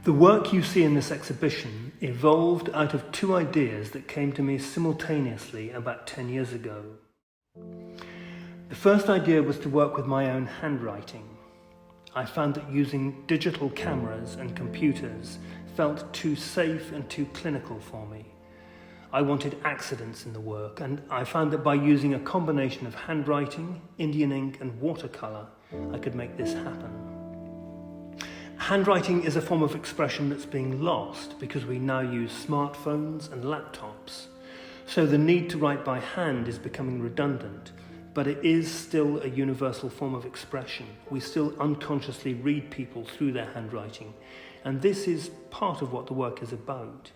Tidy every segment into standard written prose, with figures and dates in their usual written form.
The work you see in this exhibition evolved out of two ideas that came to me simultaneously about 10 years ago. The first idea was to work with my own handwriting. I found that using digital cameras and computers felt too safe and too clinical for me. I wanted accidents in the work, and I found that by using a combination of handwriting, Indian ink and watercolour, I could make this happen. Handwriting is a form of expression that's being lost because we now use smartphones and laptops. So the need to write by hand is becoming redundant, but it is still a universal form of expression. We still unconsciously read people through their handwriting, and this is part of what the work is about.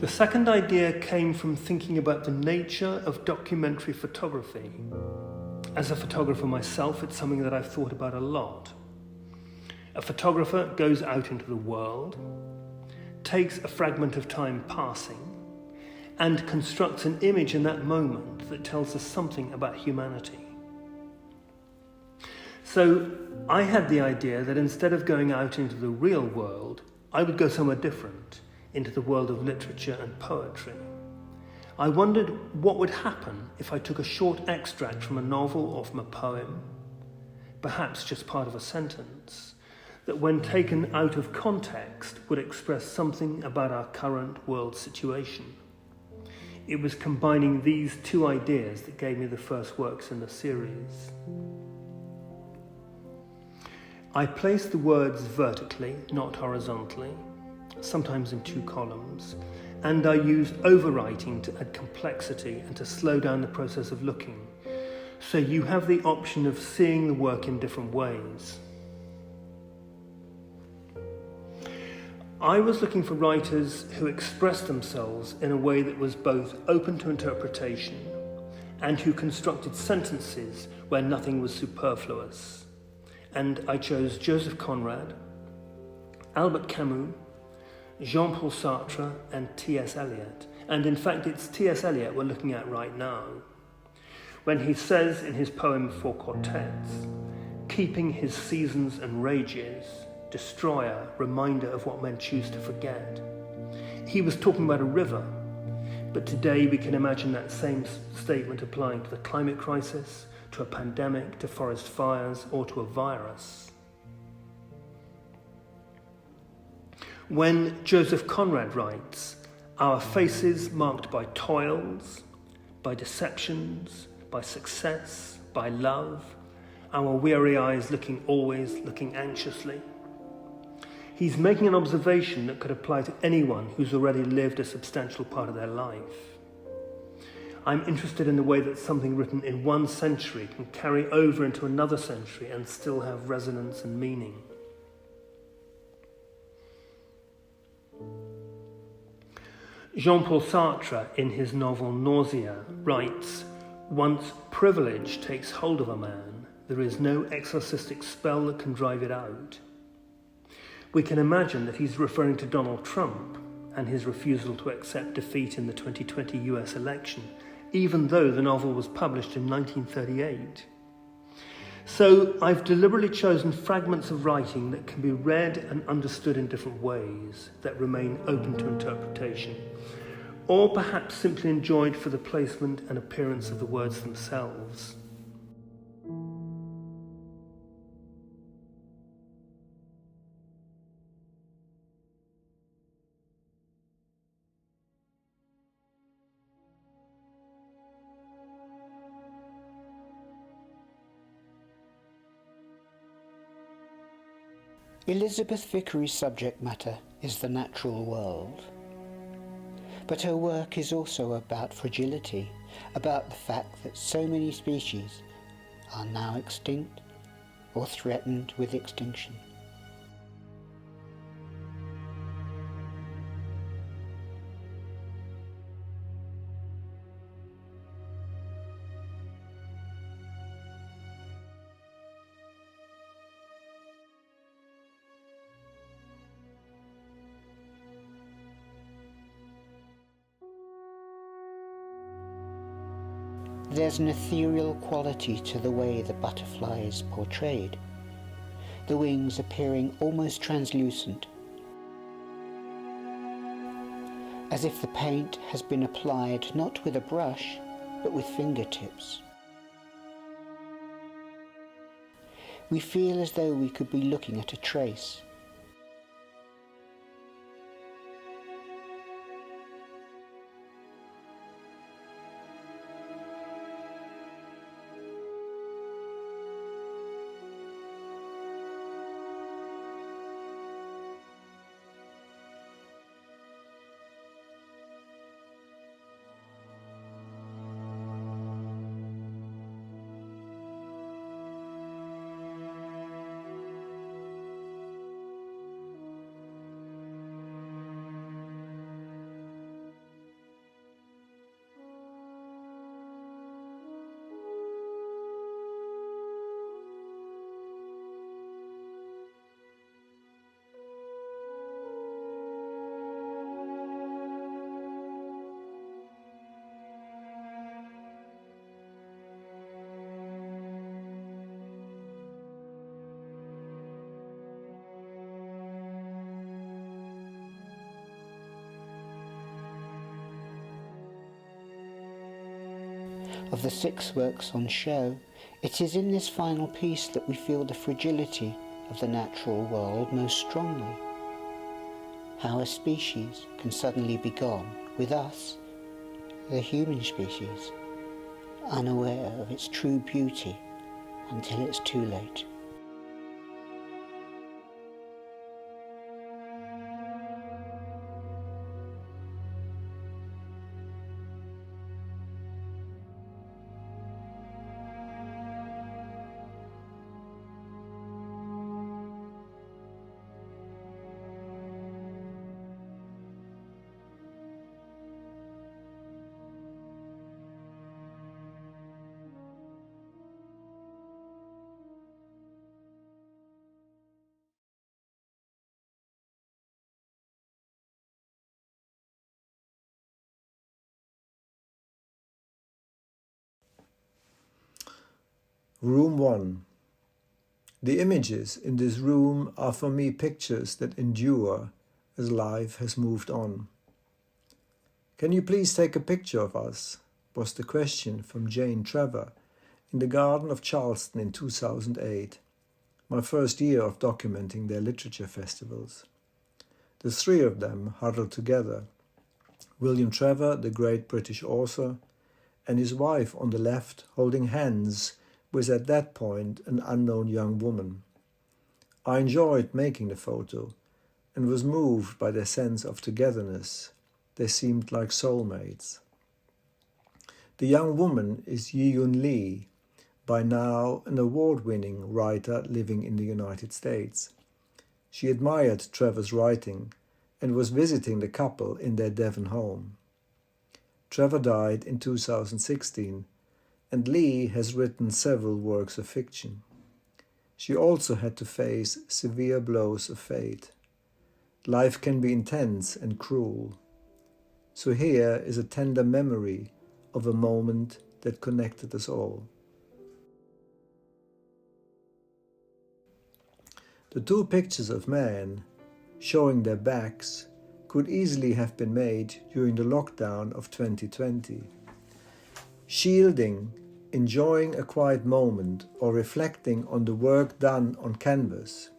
The second idea came from thinking about the nature of documentary photography. As a photographer myself, it's something that I've thought about a lot. A photographer goes out into the world, takes a fragment of time passing, and constructs an image in that moment that tells us something about humanity. So I had the idea that instead of going out into the real world, I would go somewhere different, into the world of literature and poetry. I wondered what would happen if I took a short extract from a novel or from a poem, perhaps just part of a sentence, that when taken out of context would express something about our current world situation. It was combining these two ideas that gave me the first works in the series. I place the words vertically, not horizontally, sometimes in two columns, and I use overwriting to add complexity and to slow down the process of looking, so you have the option of seeing the work in different ways. I was looking for writers who expressed themselves in a way that was both open to interpretation and who constructed sentences where nothing was superfluous. And I chose Joseph Conrad, Albert Camus, Jean-Paul Sartre and T.S. Eliot. And in fact, it's T.S. Eliot we're looking at right now, when he says in his poem Four Quartets, keeping his seasons and rages, destroyer, reminder of what men choose to forget. He was talking about a river, but today we can imagine that same statement applying to the climate crisis, to a pandemic, to forest fires, or to a virus. When Joseph Conrad writes, our faces marked by toils, by deceptions, by success, by love, our weary eyes always looking anxiously. He's making an observation that could apply to anyone who's already lived a substantial part of their life. I'm interested in the way that something written in one century can carry over into another century and still have resonance and meaning. Jean-Paul Sartre, in his novel Nausea, writes, once privilege takes hold of a man, there is no exorcistic spell that can drive it out. We can imagine that he's referring to Donald Trump and his refusal to accept defeat in the 2020 US election, even though the novel was published in 1938. So I've deliberately chosen fragments of writing that can be read and understood in different ways, that remain open to interpretation, or perhaps simply enjoyed for the placement and appearance of the words themselves. Elizabeth Vicary's subject matter is the natural world. But her work is also about fragility, about the fact that so many species are now extinct or threatened with extinction. There's an ethereal quality to the way the butterfly is portrayed. the wings appearing almost translucent, as if the paint has been applied not with a brush, but with fingertips. We feel as though we could be looking at a trace. Of the 6 works on show, it is in this final piece that we feel the fragility of the natural world most strongly. How a species can suddenly be gone with us, the human species, unaware of its true beauty until it's too late. Room 1. The images in this room are for me pictures that endure as life has moved on. Can you please take a picture of us? Was the question from Jane Trevor in the garden of Charleston in 2008, my first year of documenting their literature festivals. The 3 of them huddled together, William Trevor, the great British author, and his wife on the left holding hands with at that point an unknown young woman. I enjoyed making the photo and was moved by their sense of togetherness. They seemed like soulmates. The young woman is Yi-Yun Lee, by now an award-winning writer living in the United States. She admired Trevor's writing and was visiting the couple in their Devon home. Trevor died in 2016, and Lee has written several works of fiction. She also had to face severe blows of fate. Life can be intense and cruel. So here is a tender memory of a moment that connected us all. The 2 pictures of men showing their backs could easily have been made during the lockdown of 2020. Shielding, enjoying a quiet moment, or reflecting on the work done on canvas.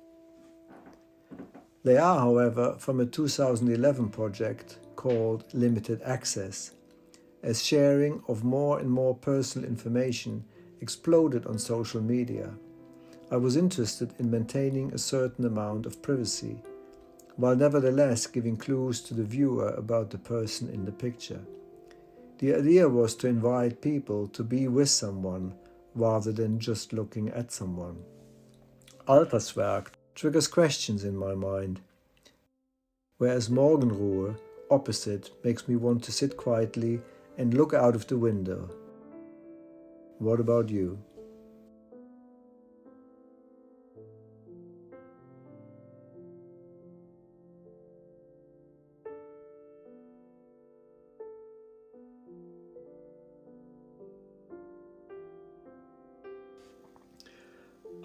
They are, however, from a 2011 project called Limited Access, as sharing of more and more personal information exploded on social media. I was interested in maintaining a certain amount of privacy, while nevertheless giving clues to the viewer about the person in the picture. The idea was to invite people to be with someone rather than just looking at someone. Alterswerk triggers questions in my mind, whereas Morgenruhe, opposite, makes me want to sit quietly and look out of the window. What about you?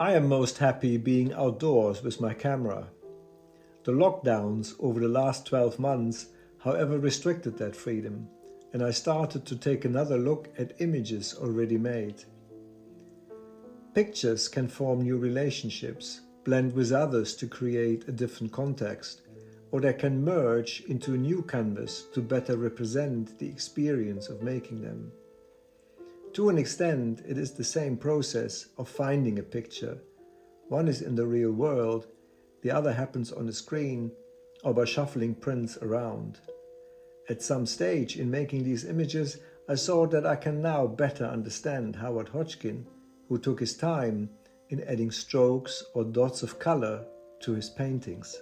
I am most happy being outdoors with my camera. The lockdowns over the last 12 months, however, restricted that freedom, and I started to take another look at images already made. Pictures can form new relationships, blend with others to create a different context, or they can merge into a new canvas to better represent the experience of making them. To an extent, it is the same process of finding a picture. One is in the real world, the other happens on a screen or by shuffling prints around. At some stage in making these images, I saw that I can now better understand Howard Hodgkin, who took his time in adding strokes or dots of color to his paintings.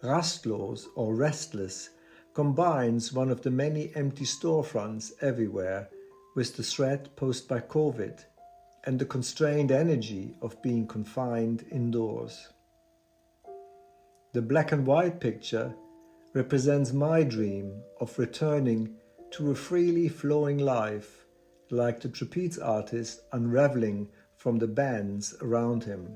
Rastlos or restless combines one of the many empty storefronts everywhere with the threat posed by COVID and the constrained energy of being confined indoors. The black and white picture represents my dream of returning to a freely flowing life, like the trapeze artist unraveling from the bands around him.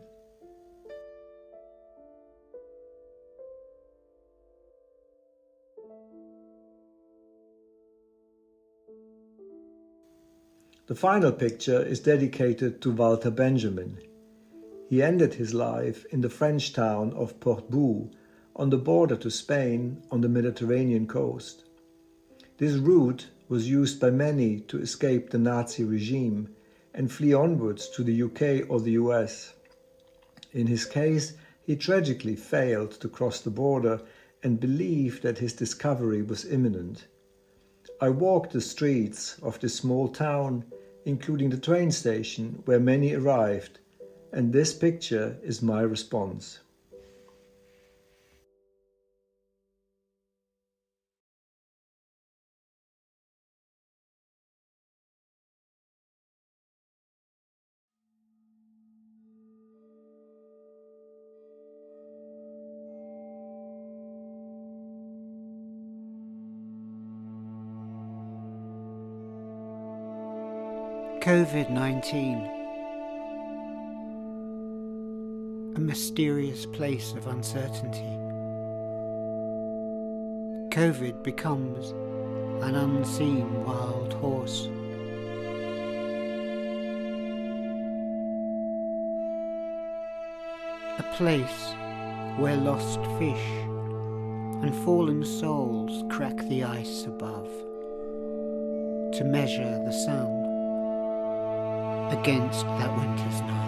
The final picture is dedicated to Walter Benjamin. He ended his life in the French town of Portbou, on the border to Spain on the Mediterranean coast. This route was used by many to escape the Nazi regime and flee onwards to the UK or the US. In his case, he tragically failed to cross the border and believed that his discovery was imminent. I walked the streets of this small town, including the train station where many arrived, and this picture is my response. COVID-19, a mysterious place of uncertainty. COVID becomes an unseen wild horse. A place where lost fish and fallen souls crack the ice above to measure the sun against that winter's night.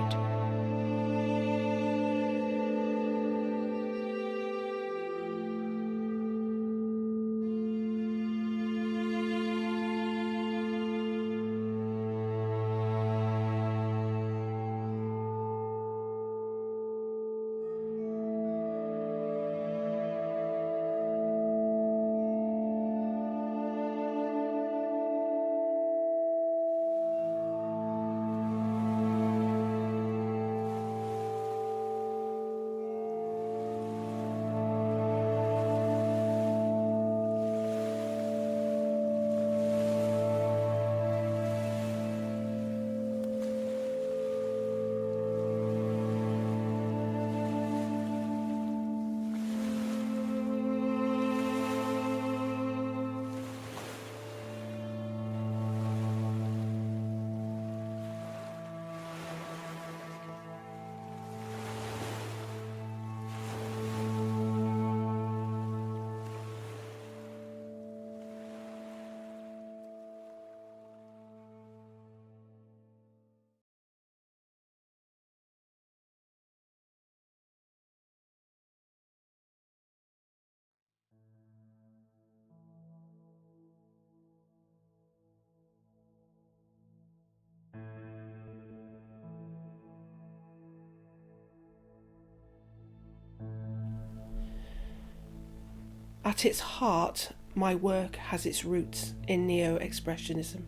At its heart, my work has its roots in neo-expressionism.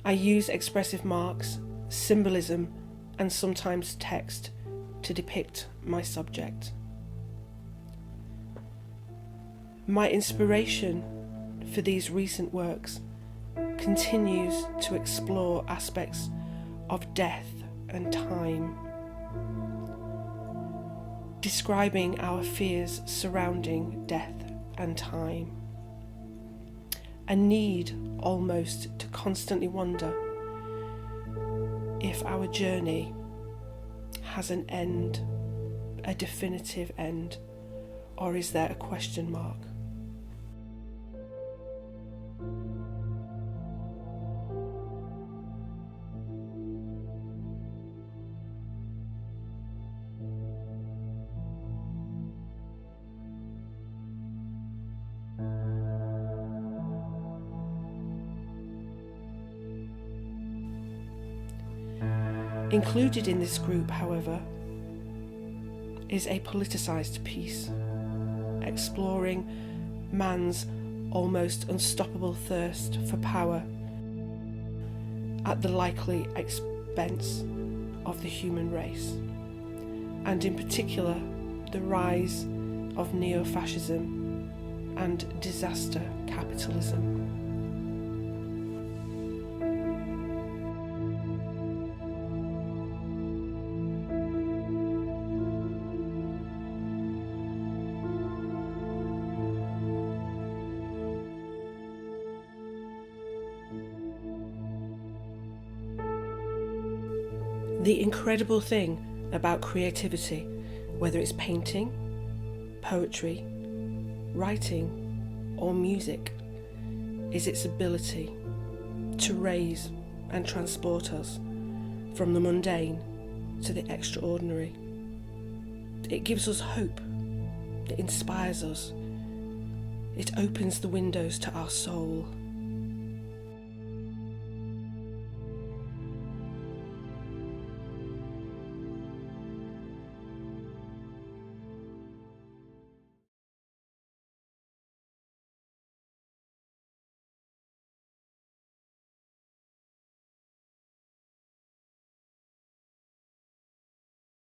I use expressive marks, symbolism, and sometimes text to depict my subject. My inspiration for these recent works continues to explore aspects of death and time, describing our fears surrounding death and time, a need almost to constantly wonder if our journey has an end, a definitive end, or is there a question mark? Included in this group, however, is a politicised piece, exploring man's almost unstoppable thirst for power at the likely expense of the human race, and in particular the rise of neo-fascism and disaster capitalism. The incredible thing about creativity, whether it's painting, poetry, writing, or music, is its ability to raise and transport us from the mundane to the extraordinary. It gives us hope, it inspires us, it opens the windows to our soul.